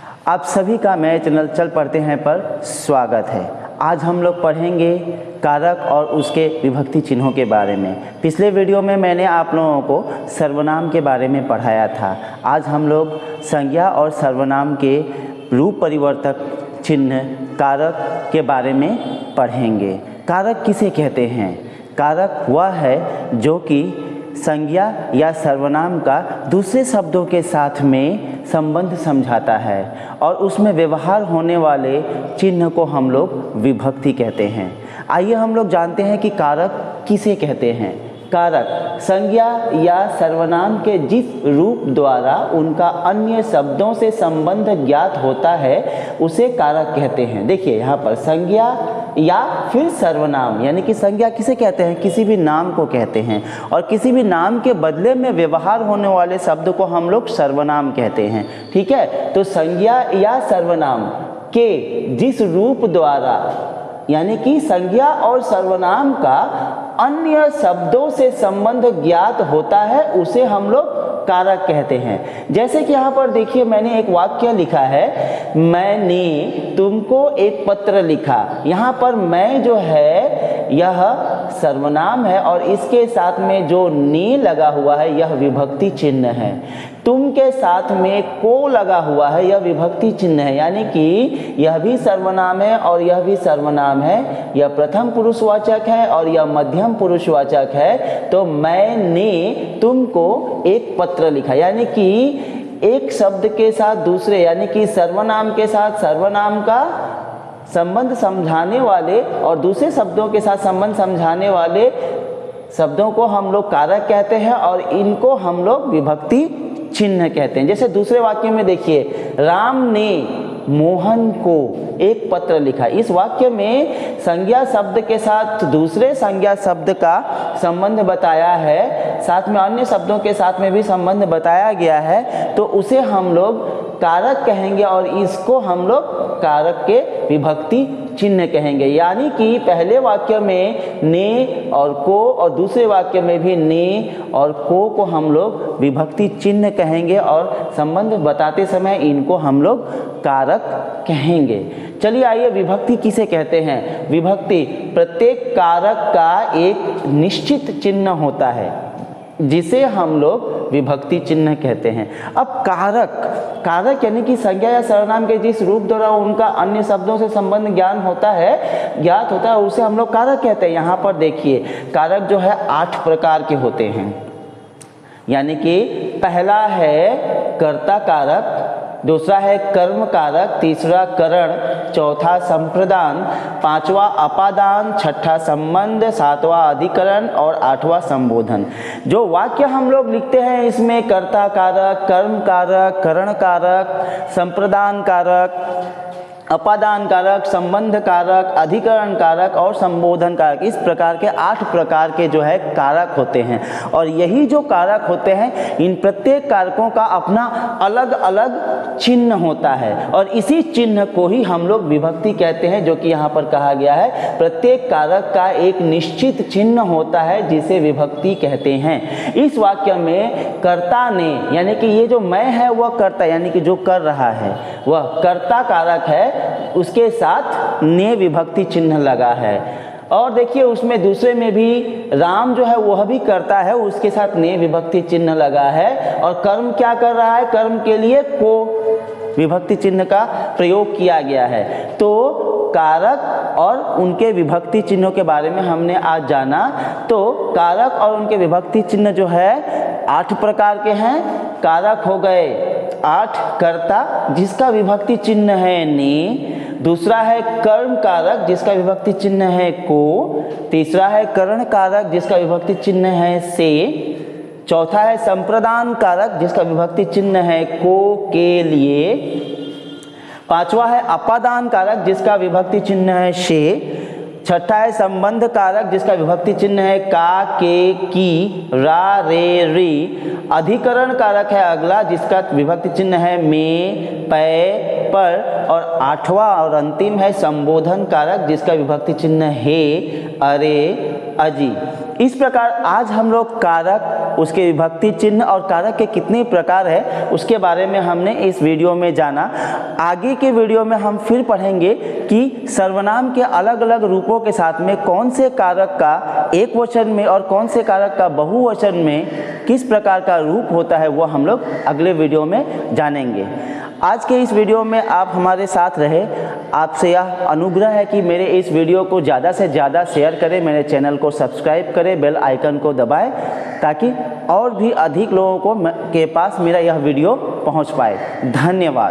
आप सभी का मेरे चैनल चल पढ़ते हैं पर स्वागत है। आज हम लोग पढ़ेंगे कारक और उसके विभक्ति चिन्हों के बारे में। पिछले वीडियो में मैंने आप लोगों को सर्वनाम के बारे में पढ़ाया था। आज हम लोग संज्ञा और सर्वनाम के रूप परिवर्तक चिन्ह कारक के बारे में पढ़ेंगे। कारक किसे कहते हैं? कारक वह है जो कि संज्ञा या सर्वनाम का दूसरे शब्दों के साथ में संबंध समझाता है और उसमें व्यवहार होने वाले चिन्ह को हम लोग विभक्ति कहते हैं। आइए हम लोग जानते हैं कि कारक किसे कहते हैं। कारक संज्ञा या सर्वनाम के जिस रूप द्वारा उनका अन्य शब्दों से संबंध ज्ञात होता है उसे कारक कहते हैं। देखिए यहाँ पर संज्ञा या फिर सर्वनाम, यानी कि संज्ञा किसे कहते हैं? किसी भी नाम को कहते हैं, और किसी भी नाम के बदले में व्यवहार होने वाले शब्द को हम लोग सर्वनाम कहते हैं। ठीक है, तो संज्ञा या सर्वनाम के जिस रूप द्वारा, यानी कि संज्ञा और सर्वनाम का अन्य शब्दों से संबंध ज्ञात होता है उसे हम लोग कारक कहते हैं। जैसे कि यहाँ पर देखिए, मैंने एक वाक्य लिखा है, मैंने तुमको एक पत्र लिखा। यहाँ पर मैं जो है यह सर्वनाम है और इसके साथ में जो ने लगा हुआ है यह विभक्ति चिन्ह है। तुम के साथ में को लगा हुआ है यह विभक्ति चिन्ह है, यानी कि यह भी सर्वनाम है और यह भी सर्वनाम है। यह प्रथम पुरुषवाचक है और यह मध्यम पुरुषवाचक है। तो मैंने तुमको एक पत्र लिखा, यानी कि एक शब्द के साथ दूसरे, यानी कि सर्वनाम के साथ सर्वनाम का संबंध समझाने वाले और दूसरे शब्दों के साथ संबंध समझाने वाले शब्दों को हम लोग कारक कहते हैं और इनको हम लोग विभक्ति चिन्ह कहते हैं। जैसे दूसरे वाक्य में देखिए, राम ने मोहन को एक पत्र लिखा। इस वाक्य में संज्ञा शब्द के साथ दूसरे संज्ञा शब्द का संबंध बताया है, साथ में अन्य शब्दों के साथ में भी संबंध बताया गया है, तो उसे हम लोग कारक कहेंगे और इसको हम लोग कारक के विभक्ति चिन्ह कहेंगे। यानी कि पहले वाक्य में ने और को और दूसरे वाक्य में भी ने और को हम लोग विभक्ति चिन्ह कहेंगे और संबंध बताते समय इनको हम लोग कारक कहेंगे। चलिए आइए, विभक्ति किसे कहते हैं? विभक्ति प्रत्येक कारक का एक निश्चित चिन्ह होता है जिसे हम लोग विभक्ति चिन्ह कहते हैं। अब कारक यानी कि संज्ञा या सर्वनाम के जिस रूप द्वारा उनका अन्य शब्दों से संबंध ज्ञात होता है उसे हम लोग कारक कहते हैं। यहाँ पर देखिए, कारक जो है 8 प्रकार के होते हैं, यानी कि पहला है कर्ता कारक, दूसरा है कर्म कारक, तीसरा करण, चौथा संप्रदान, पांचवा अपादान, छठा संबंध, सातवां अधिकरण और आठवां संबोधन। जो वाक्य हम लोग लिखते हैं इसमें कर्ता कारक, कर्म कारक, करण कारक, संप्रदान कारक, अपादान कारक, संबंध कारक, अधिकरण कारक और संबोधन कारक, इस प्रकार के 8 प्रकार के जो है कारक होते हैं। और यही जो कारक होते हैं, इन प्रत्येक कारकों का अपना अलग अलग चिन्ह होता है और इसी चिन्ह को ही हम लोग विभक्ति कहते हैं, जो कि यहाँ पर कहा गया है प्रत्येक कारक का एक निश्चित चिन्ह होता है जिसे विभक्ति कहते हैं। इस वाक्य में कर्ता ने, यानी कि ये जो मैं है वह कर्ता, यानी कि जो कर रहा है वह कर्ता कारक है, उसके साथ ने विभक्ति चिन्ह लगा है। और देखिए उसमें दूसरे में भी राम जो है वह भी करता है, उसके साथ ने विभक्ति चिन्ह लगा है। और कर्म क्या कर रहा है? कर्म के लिए को विभक्ति चिन्ह का प्रयोग किया गया है। तो कारक और उनके विभक्ति चिन्हों के बारे में हमने आज जाना। तो कारक और उनके विभक्ति चिन्ह जो है 8 प्रकार के हैं। कारक हो गए 8, कर्ता जिसका विभक्ति चिन्ह है ने, दूसरा है कर्म कारक जिसका विभक्ति चिन्ह है को, तीसरा है करण कारक जिसका विभक्ति चिन्ह है से, चौथा है संप्रदान कारक जिसका विभक्ति चिन्ह है को के लिए, पांचवा है अपादान कारक जिसका विभक्ति चिन्ह है शे, छठा है संबंध कारक जिसका विभक्ति चिन्ह है का, के, की, रा, रे, री, अधिकरण कारक है अगला जिसका विभक्ति चिन्ह है में, पै, पर, और आठवां और अंतिम है संबोधन कारक जिसका विभक्ति चिन्ह है, अरे, अजी। इस प्रकार आज हम लोग कारक, उसके विभक्ति चिन्ह और कारक के कितने प्रकार है उसके बारे में हमने इस वीडियो में जाना। आगे के वीडियो में हम फिर पढ़ेंगे कि सर्वनाम के अलग अलग रूपों के साथ में कौन से कारक का एक वचन में और कौन से कारक का बहुवचन में किस प्रकार का रूप होता है, वो हम लोग अगले वीडियो में जानेंगे। आज के इस वीडियो में आप हमारे साथ रहे, आपसे यह अनुग्रह है कि मेरे इस वीडियो को ज़्यादा से ज़्यादा शेयर करें, मेरे चैनल को सब्सक्राइब करें, बेल आइकन को दबाएं ताकि और भी अधिक लोगों को के पास मेरा यह वीडियो पहुंच पाए। धन्यवाद।